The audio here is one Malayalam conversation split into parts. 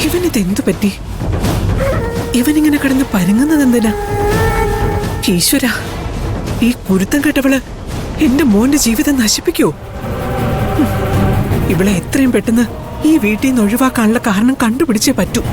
ഇവനിതെന്തു പറ്റി? ഇവനിങ്ങനെ കിടന്ന് പരുങ്ങുന്നത് എന്തിനാ? ഈശ്വര, ഈ കുരുത്തം കെട്ടവള് എന്റെ മോന്റെ ജീവിതം നശിപ്പിക്കോ? ഇവളെ എത്രയും പെട്ടെന്ന് ഈ വീട്ടിൽ നിന്ന് ഒഴിവാക്കാനുള്ള കാരണം കണ്ടുപിടിച്ചേ പറ്റൂ.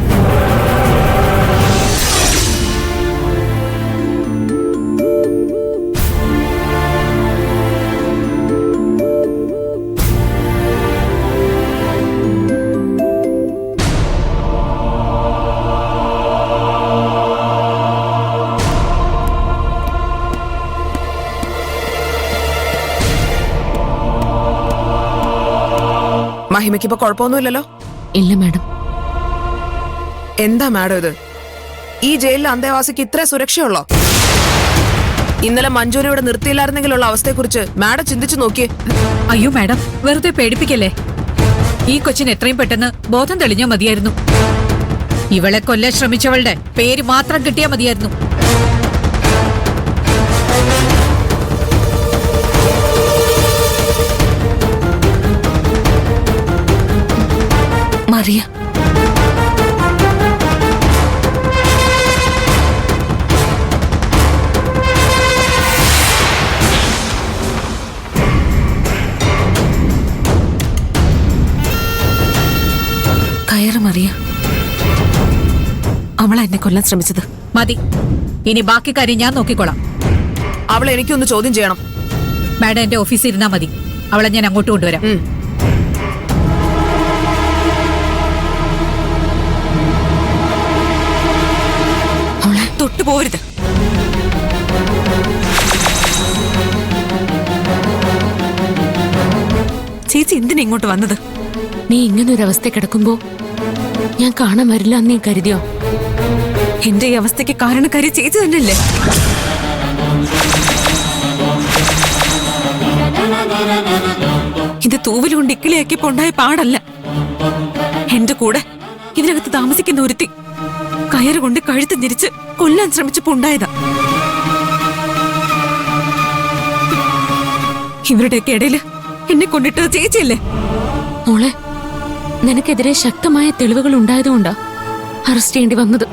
മഹിമയ്ക്ക് ഇപ്പൊ കുഴപ്പമൊന്നുമില്ലല്ലോ? ഇല്ല മാഡം. എന്താ മാഡം ഇത്? ഈ ജയിലിലെ അന്തേവാസിക്ക് ഇത്ര സുരക്ഷയുള്ളോ? ഇന്നലെ മഞ്ജുവിനെ ഇവിടെ നിർത്തിയില്ലായിരുന്നെങ്കിലുള്ള അവസ്ഥയെക്കുറിച്ച് മാഡം ചിന്തിച്ചു നോക്കിയേ. അയ്യോ മാഡം, വെറുതെ പേടിപ്പിക്കല്ലേ. ഈ കൊച്ചിന് എത്രയും പെട്ടെന്ന് ബോധം തെളിഞ്ഞാ മതിയായിരുന്നു. ഇവളെ കൊല്ലാൻ ശ്രമിച്ചവളുടെ പേര് മാത്രം കിട്ടിയാ മതിയായിരുന്നു. മറിയ, കയറ് മറിയ. അവളെ എന്നെ കൊല്ലാൻ ശ്രമിച്ചത്. മതി, ഇനി ബാക്കി കാര്യം ഞാൻ നോക്കിക്കോളാം. അവളെ എനിക്കൊന്ന് ചോദ്യം ചെയ്യണം. മാഡം എന്റെ ഓഫീസിൽ ഇരുന്നാ മതി. അവളെ ഞാൻ അങ്ങോട്ട് കൊണ്ടുവരാം. തൊട്ടുപോരുത്. ചേച്ചി എന്തിനാ ഇങ്ങോട്ട് വന്നത്? നീ ഇങ്ങനൊരവസ്ഥ കിടക്കുമ്പോ ഞാൻ കാണാൻ വരില്ല എന്ന് നീ കരുതിയോ? എന്റെ ഈ അവസ്ഥയ്ക്ക് കാരണക്കാരി ചേച്ചി തന്നെയല്ലേ? ഇത് തൂവലുകൊണ്ട് ഇക്കിളിയാക്കിയപ്പോ ഉണ്ടായ പാടല്ല. എന്റെ കൂടെ ഇതിനകത്ത് താമസിക്കുന്ന ഒരുത്തി കയറുകൊണ്ട് കഴുത്ത് ഞെരിച്ച് കൊല്ലാൻ ശ്രമിച്ചപ്പോ ഉണ്ടായതാ. ഇവരുടെയൊക്കെ ഇടയില് എന്നെ കൊണ്ടിട്ടത് ചേച്ചിയല്ലേ? മോളെ, നിനക്കെതിരെ ശക്തമായ തെളിവുകൾ ഉണ്ടായതുകൊണ്ടാ അറസ്റ്റ് ചെയ്യേണ്ടി വന്നത്.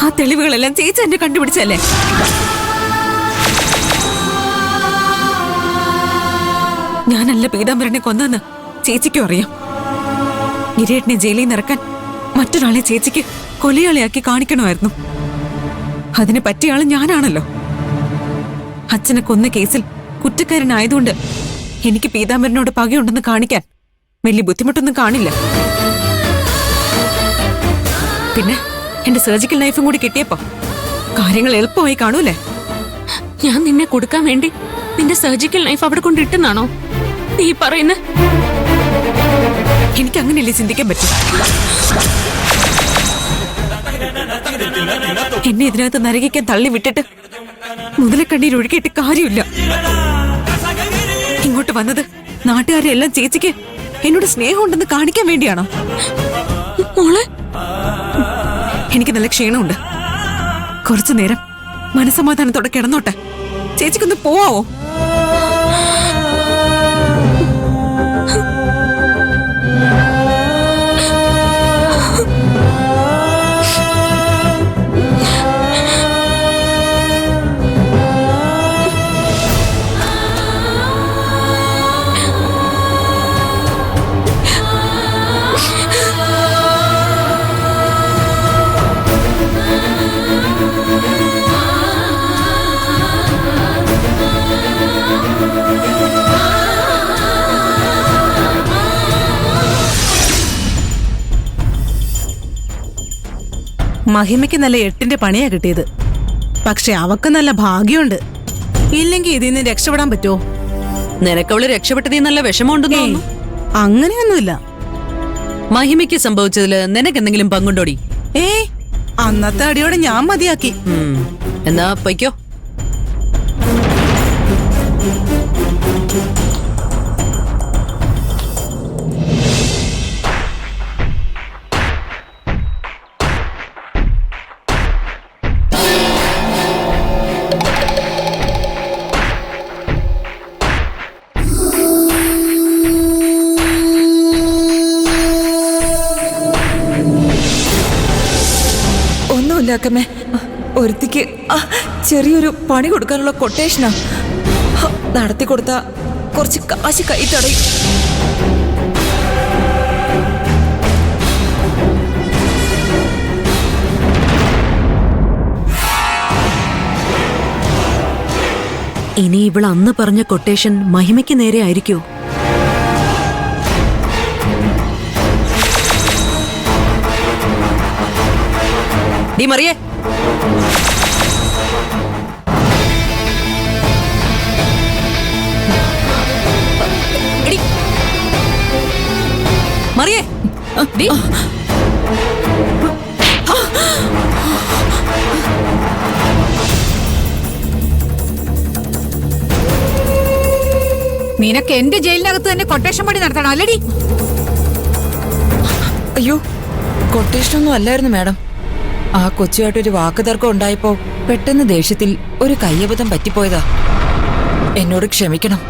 ആ തെളിവുകളെല്ലാം ചേച്ചി എന്നെ കണ്ടുപിടിച്ചല്ലേ? ഞാനല്ല പീതാംബരനെ കൊന്നെന്ന് ചേച്ചിക്കും അറിയാം. ഗിരിയേട്ടനെ ജയിലിൽ നിന്ന് ഇറക്കാൻ മറ്റൊരാളെ ചേച്ചിക്ക് കൊലയാളിയാക്കി കാണിക്കണമായിരുന്നു. അതിന് പറ്റിയ ആള് ഞാനാണല്ലോ. അച്ഛനെ കൊന്ന കേസിൽ കുറ്റക്കാരനായതുകൊണ്ട് എനിക്ക് പീതാംബരനോട് പകയുണ്ടെന്ന് കാണിക്കാൻ വലിയ ബുദ്ധിമുട്ടൊന്നും കാണില്ല. പിന്നെ എന്റെ സർജിക്കൽ നൈഫും കൂടി കിട്ടിയപ്പോ കാര്യങ്ങൾ എളുപ്പമായി കാണൂലേ? ഞാൻ നിന്നെ കൊടുക്കാൻ വേണ്ടി നിന്റെ സർജിക്കൽ നൈഫ് അവിടെ കൊണ്ടിട്ടെന്നാണോ നീ പറയുന്നത്? എനിക്ക് അങ്ങനെയല്ലേ ചിന്തിക്കാൻ പറ്റും? എന്നെ ഇതിനകത്ത് നരകിക്കാൻ തള്ളി വിട്ടിട്ട് മുതലക്കണ്ണീർ ഒഴുകിയിട്ട് കാര്യമില്ല. ഇങ്ങോട്ട് വന്നത് നാട്ടുകാരെ എല്ലാം ചേച്ചിക്ക് എന്നോട് സ്നേഹമുണ്ടെന്ന് കാണിക്കാൻ വേണ്ടിയാണോ? മോളെ, എനിക്ക് നല്ല ക്ഷീണമുണ്ട്. കുറച്ചു നേരം മനസമാധാനത്തോടെ കിടന്നോട്ടെ. ചേച്ചിക്കൊന്ന് പോവാവോ? മഹിമയ്ക്ക് നല്ല 8ന്റെ പണിയാ കിട്ടിയത്. പക്ഷെ അവക്ക് നല്ല ഭാഗ്യമുണ്ട്. ഇല്ലെങ്കിൽ ഇതിൽ നിന്ന് രക്ഷപ്പെടാൻ പറ്റുമോ? നിനക്കവള് രക്ഷപ്പെട്ടതീ നല്ല വിഷമമുണ്ടെന്ന് തോന്നുന്നു. അങ്ങനെയൊന്നുമില്ല. മഹിമയ്ക്ക് സംഭവിച്ചതില് നിനക്കെന്തെങ്കിലും പങ്കുണ്ടോടി? അന്നത്തെ അടിയോടെ ഞാൻ മതിയാക്കി. എന്നാ പൊയ്ക്കോ. കൊട്ടേഷനൊന്നുമില്ല അക്കമ്മേ. ഒരുത്തിക്ക് ചെറിയൊരു പണി കൊടുക്കാനുള്ള കൊട്ടേഷനാ. നടത്തി കൊടുത്ത കുറച്ച് കാശ് കൈ തടയും. ഇനി ഇവൾ അന്ന് പറഞ്ഞ കൊട്ടേഷൻ മഹിമയ്ക്ക് നേരെ ആയിരിക്കോ? ഡി മറിയേ, എടി. മറിയേ, ഡി. നിനക്ക് എന്റെ ജയിലിനകത്ത് തന്നെ കൊട്ടേഷൻ പണി നടത്തണം അല്ലടി? അയ്യോ, കൊട്ടേഷനൊന്നും അല്ലായിരുന്നു മാഡം. ആ കൊച്ചുമായിട്ടൊരു വാക്കുതർക്കം ഉണ്ടായപ്പോ പെട്ടെന്ന് ദേഷ്യത്തിൽ ഒരു കയ്യബദ്ധം പറ്റിപ്പോയതാ. എന്നോട് ക്ഷമിക്കണം.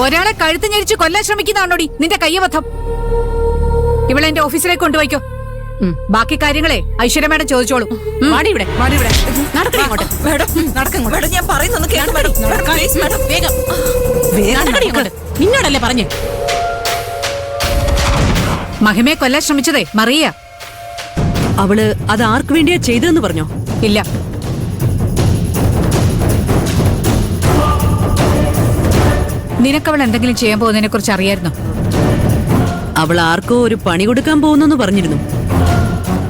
ഒരാളെ കഴുത്ത് ഞെരിച്ച് കൊല്ലാൻ ശ്രമിക്കുന്നതാണോടി നിന്റെ കയ്യബദ്ധം? ഇവളെ എന്റെ ഓഫീസിലേക്ക് കൊണ്ടുപോയിക്കോ. ബാക്കി കാര്യങ്ങളെ ഐശ്വര്യ മാഡം ചോദിച്ചോളൂ. ഇവിടെ നടക്കണേ ഇങ്ങോട്ട്. മാഡം ഞാൻ പറയുന്നൊന്ന് കേൾക്ക് മാഡം. പ്ലീസ് മാഡം, വേഗം നടക്കണേ ഇങ്ങോട്ട്. നിന്നോടല്ലേ പറഞ്ഞേ? മഹിമയെ കൊല്ലാൻ ശ്രമിച്ചതേ മറിയ. അവള് അത് ആർക്ക് വേണ്ടിയാ ചെയ്തതെന്ന് പറഞ്ഞോ? ഇല്ല. നിനക്കവൾ എന്തെങ്കിലും ചെയ്യാൻ പോകുന്നതിനെ കുറിച്ച് അറിയായിരുന്നോ? അവൾ ആർക്കോ ഒരു പണി കൊടുക്കാൻ പോകുന്നെന്ന് പറഞ്ഞിരുന്നു.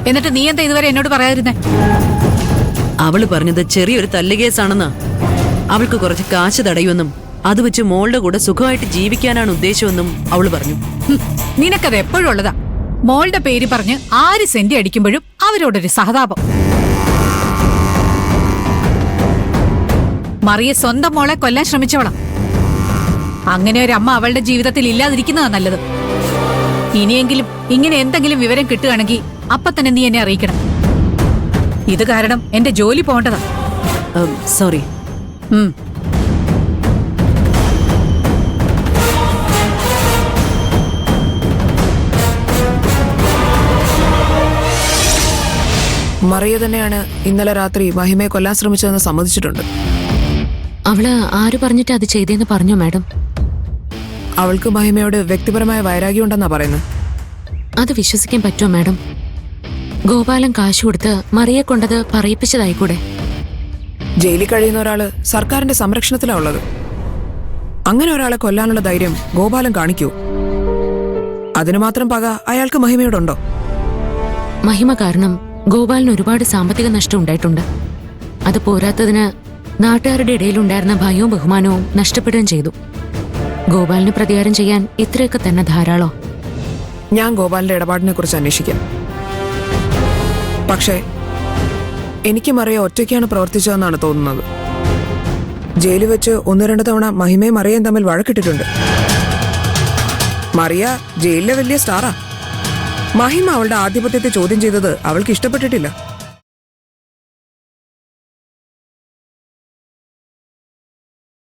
എന്നിട്ട് നീ എന്താ ഇതുവരെ എന്നോട് പറയാതിരുന്നേ? അവള് പറഞ്ഞത് ചെറിയൊരു തല്ലുകേസാണെന്നാ. അവൾക്ക് കുറച്ച് കാശ് തടയുമെന്നും അത് വെച്ച് മോളുടെ കൂടെ സുഖമായിട്ട് ജീവിക്കാനാണ് ഉദ്ദേശമെന്നും അവള് പറഞ്ഞു. നിനക്കത് എപ്പോഴും ഉള്ളതാ. മോളുടെ പേര് പറഞ്ഞ് 6 സെന്റ് അടിക്കുമ്പോഴും അവരോടൊരു സഹതാപം. മറിയ സ്വന്തം മോളെ കൊല്ലാൻ ശ്രമിച്ചവളാ. അങ്ങനെ ഒരു അമ്മ അവളുടെ ജീവിതത്തിൽ ഇല്ലാതിരിക്കുന്നതാ നല്ലത്. ഇനിയെങ്കിലും ഇങ്ങനെ എന്തെങ്കിലും വിവരം കിട്ടുകയാണെങ്കിൽ അപ്പൊ തന്നെ നീ എന്നെ അറിയിക്കണം. ഇത് കാരണം എന്റെ ജോലി പോകേണ്ടതാ. സോറി. മറിയ തന്നെയാണ് ഇന്നലെ രാത്രി മഹിമയെ കൊല്ലാൻ ശ്രമിച്ചതെന്ന് സമ്മതിച്ചിട്ടുണ്ട്. അവള് ആര് പറഞ്ഞിട്ട് അത് ചെയ്തേന്ന് പറഞ്ഞോ മാഡം? അവൾക്ക് മഹിമയോട് വ്യക്തിപരമായ വൈരാഗ്യം ഉണ്ടെന്നാ പറയുന്നത്. അത് വിശ്വസിക്കാൻ പറ്റുമോ മാഡം? ഗോപാലൻ കാശ് കൊടുത്ത് മറിയെ കൊണ്ടത് പറയിപ്പിച്ചതായിക്കൂടെ? ജയിലിൽ കഴിയുന്ന ഒരാള് സർക്കാരിന്റെ സംരക്ഷണത്തിലാ ഉള്ളത്. അങ്ങനെ ഒരാളെ കൊല്ലാനുള്ള ധൈര്യം ഗോപാലൻ കാണിക്കൂ? അതിനു മാത്രം പക അയാൾക്ക് മഹിമയോടുണ്ടോ? മഹിമ കാരണം ഗോപാലിന് ഒരുപാട് സാമ്പത്തിക നഷ്ടം ഉണ്ടായിട്ടുണ്ട്. അത് പോരാത്തതിന് നാട്ടുകാരുടെ ഇടയിലുണ്ടായിരുന്ന ഭയവും ബഹുമാനവും നഷ്ടപ്പെടുകയും ചെയ്തു. ഗോപാലിന് പ്രതികാരം ചെയ്യാൻ ഇത്രയൊക്കെ തന്നെ ധാരാളോ? ഞാൻ ഗോപാലിന്റെ ഇടപാടിനെ കുറിച്ച് അന്വേഷിക്കാം. പക്ഷേ എനിക്ക് മറിയ ഒറ്റയ്ക്കാണ് പ്രവർത്തിച്ചതെന്നാണ് തോന്നുന്നത്. ജയിലിൽ വെച്ച് 1-2 തവണ മഹിമയും മറിയയും തമ്മിൽ വഴക്കിട്ടിട്ടുണ്ട്. മറിയ ജയിലിലെ വലിയ സ്റ്റാറാ. മഹിമ അവളുടെ ആധിപത്യത്തെ ചോദ്യം ചെയ്തത് അവൾക്ക് ഇഷ്ടപ്പെട്ടിട്ടില്ല.